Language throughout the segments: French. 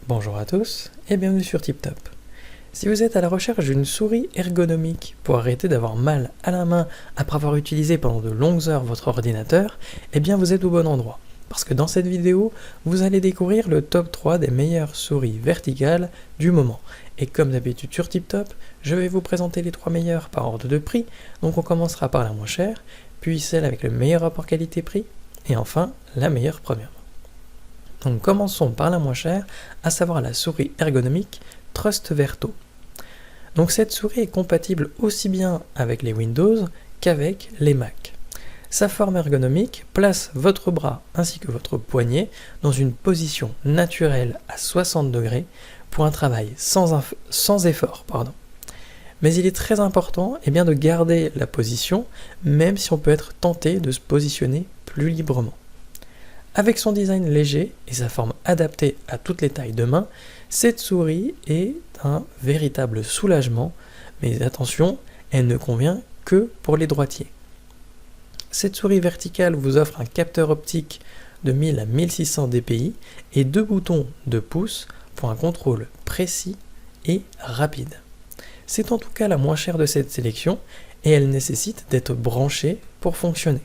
Bonjour à tous et bienvenue sur TipTop. Si vous êtes à la recherche d'une souris ergonomique pour arrêter d'avoir mal à la main après avoir utilisé pendant de longues heures votre ordinateur, eh bien vous êtes au bon endroit. Parce que dans cette vidéo, vous allez découvrir le top 3 des meilleures souris verticales du moment. Et comme d'habitude sur TipTop, je vais vous présenter les 3 meilleures par ordre de prix. Donc on commencera par la moins chère, puis celle avec le meilleur rapport qualité-prix, et enfin la meilleure premium. Donc commençons par la moins chère, à savoir la souris ergonomique TrustVerto. Donc cette souris est compatible aussi bien avec les Windows qu'avec les Mac. Sa forme ergonomique place votre bras ainsi que votre poignet dans une position naturelle à 60 degrés pour un travail sans effort. Mais il est très important de garder la position, même si on peut être tenté de se positionner plus librement. Avec son design léger et sa forme adaptée à toutes les tailles de main, cette souris est un véritable soulagement, mais attention, elle ne convient que pour les droitiers. Cette souris verticale vous offre un capteur optique de 1000 à 1600 dpi et 2 boutons de pouce pour un contrôle précis et rapide. C'est en tout cas la moins chère de cette sélection et elle nécessite d'être branchée pour fonctionner.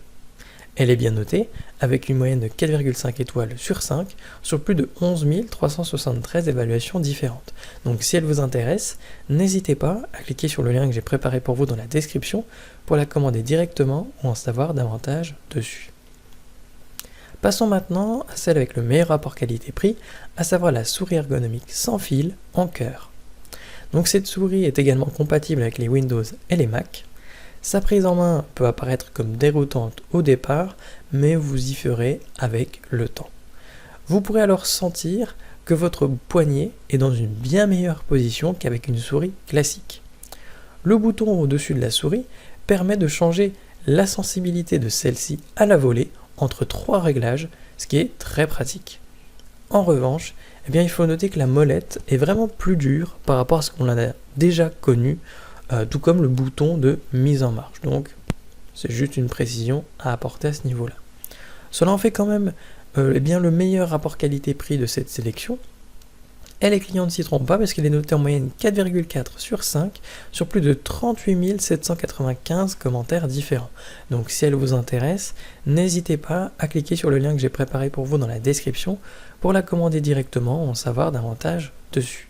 Elle est bien notée, avec une moyenne de 4,5 étoiles sur 5, sur plus de 11 373 évaluations différentes. Donc si elle vous intéresse, n'hésitez pas à cliquer sur le lien que j'ai préparé pour vous dans la description pour la commander directement ou en savoir davantage dessus. Passons maintenant à celle avec le meilleur rapport qualité-prix, à savoir la souris ergonomique sans fil en cœur. Donc cette souris est également compatible avec les Windows et les Mac. Sa prise en main peut apparaître comme déroutante au départ, mais vous y ferez avec le temps. Vous pourrez alors sentir que votre poignet est dans une bien meilleure position qu'avec une souris classique. Le bouton au-dessus de la souris permet de changer la sensibilité de celle-ci à la volée entre 3 réglages, ce qui est très pratique. En revanche, il faut noter que la molette est vraiment plus dure par rapport à ce qu'on a déjà connu, tout comme le bouton de mise en marche. Donc c'est juste une précision à apporter à ce niveau-là. Cela en fait quand même le meilleur rapport qualité-prix de cette sélection. Et les clients ne s'y trompent pas parce qu'elle est notée en moyenne 4,4 sur 5 sur plus de 38 795 commentaires différents. Donc si elle vous intéresse, n'hésitez pas à cliquer sur le lien que j'ai préparé pour vous dans la description pour la commander directement ou en savoir davantage dessus.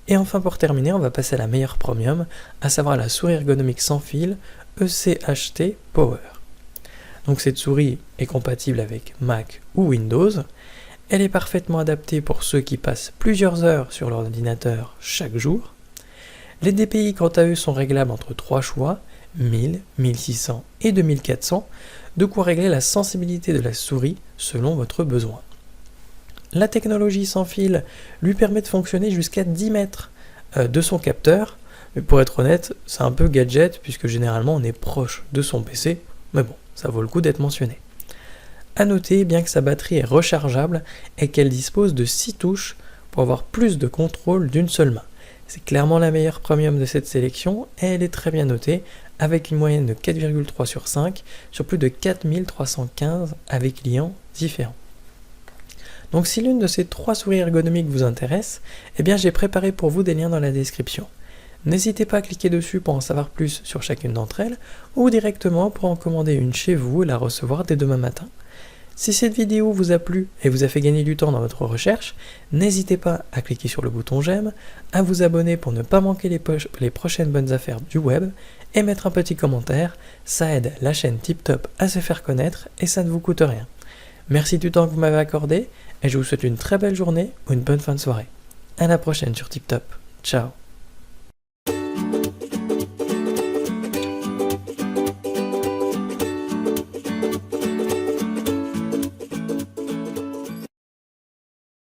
Et enfin pour terminer, on va passer à la meilleure premium, à savoir la souris ergonomique sans fil ECHT Power. Donc cette souris est compatible avec Mac ou Windows. Elle est parfaitement adaptée pour ceux qui passent plusieurs heures sur l'ordinateur chaque jour. Les DPI quant à eux sont réglables entre 3 choix, 1000, 1600 et 2400, de quoi régler la sensibilité de la souris selon votre besoin. La technologie sans fil lui permet de fonctionner jusqu'à 10 mètres de son capteur, mais pour être honnête, c'est un peu gadget puisque généralement on est proche de son PC, mais bon, ça vaut le coup d'être mentionné. A noter bien que sa batterie est rechargeable et qu'elle dispose de 6 touches pour avoir plus de contrôle d'une seule main. C'est clairement la meilleure premium de cette sélection et elle est très bien notée avec une moyenne de 4,3 sur 5 sur plus de 4315 avec clients différents. Donc si l'une de ces 3 souris ergonomiques vous intéresse, j'ai préparé pour vous des liens dans la description. N'hésitez pas à cliquer dessus pour en savoir plus sur chacune d'entre elles, ou directement pour en commander une chez vous et la recevoir dès demain matin. Si cette vidéo vous a plu et vous a fait gagner du temps dans votre recherche, n'hésitez pas à cliquer sur le bouton j'aime, à vous abonner pour ne pas manquer les prochaines bonnes affaires du web, et mettre un petit commentaire, ça aide la chaîne TipTop à se faire connaître et ça ne vous coûte rien. Merci du temps que vous m'avez accordé, et je vous souhaite une très belle journée ou une bonne fin de soirée. À la prochaine sur TipTop. Ciao.